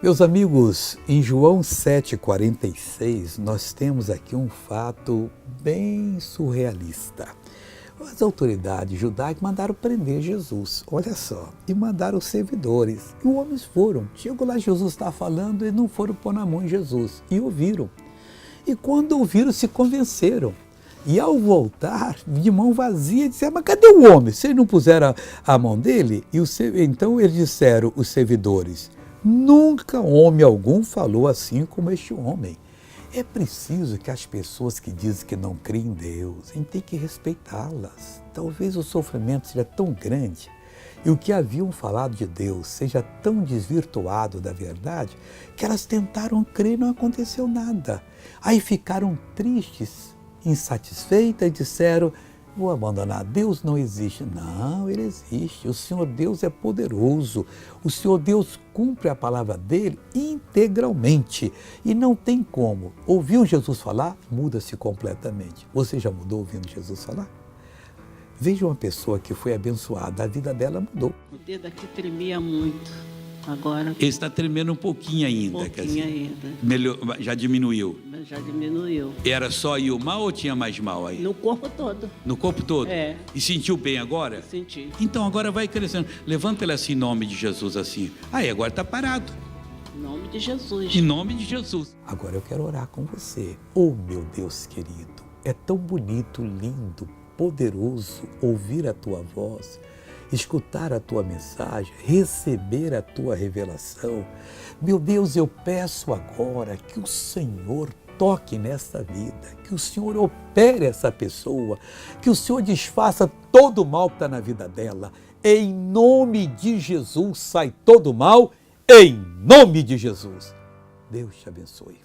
Meus amigos, em João 7,46, nós temos aqui um fato bem surrealista. As autoridades judaicas mandaram prender Jesus, olha só, e mandaram os servidores. E os homens foram. Chegou lá, Jesus estava falando e não foram pôr na mão em Jesus. E ouviram. E quando ouviram, se convenceram. E ao voltar, de mão vazia, disseram, mas cadê o homem? Vocês não puseram a mão dele? Então eles disseram, os servidores, nunca homem algum falou assim como este homem. É preciso que as pessoas que dizem que não creem em Deus, a gente tem que respeitá-las. Talvez o sofrimento seja tão grande e o que haviam falado de Deus seja tão desvirtuado da verdade que elas tentaram crer e não aconteceu nada. Aí ficaram tristes, insatisfeitas e disseram, vou abandonar, Deus não existe. Não, Ele existe. O Senhor Deus é poderoso. O Senhor Deus cumpre a palavra dEle integralmente. E não tem como. Ouviu Jesus falar, muda-se completamente. Você já mudou ouvindo Jesus falar? Veja uma pessoa que foi abençoada, a vida dela mudou. O dedo aqui tremia muito. Agora... Ele está tremendo um pouquinho ainda. Um pouquinho ainda. Melhor, já diminuiu? Já diminuiu. Era só ir o mal ou tinha mais mal aí? No corpo todo. No corpo todo? É. E sentiu bem agora? Senti. Então agora vai crescendo. Levanta ele assim em nome de Jesus assim. Aí agora está parado. Em nome de Jesus. Em nome de Jesus. Agora eu quero orar com você. Oh, meu Deus querido, é tão bonito, lindo, poderoso ouvir a tua voz, escutar a tua mensagem, receber a tua revelação. Meu Deus, eu peço agora que o Senhor toque nesta vida, que o Senhor opere essa pessoa, que o Senhor desfaça todo o mal que está na vida dela. Em nome de Jesus, sai todo o mal, em nome de Jesus. Deus te abençoe.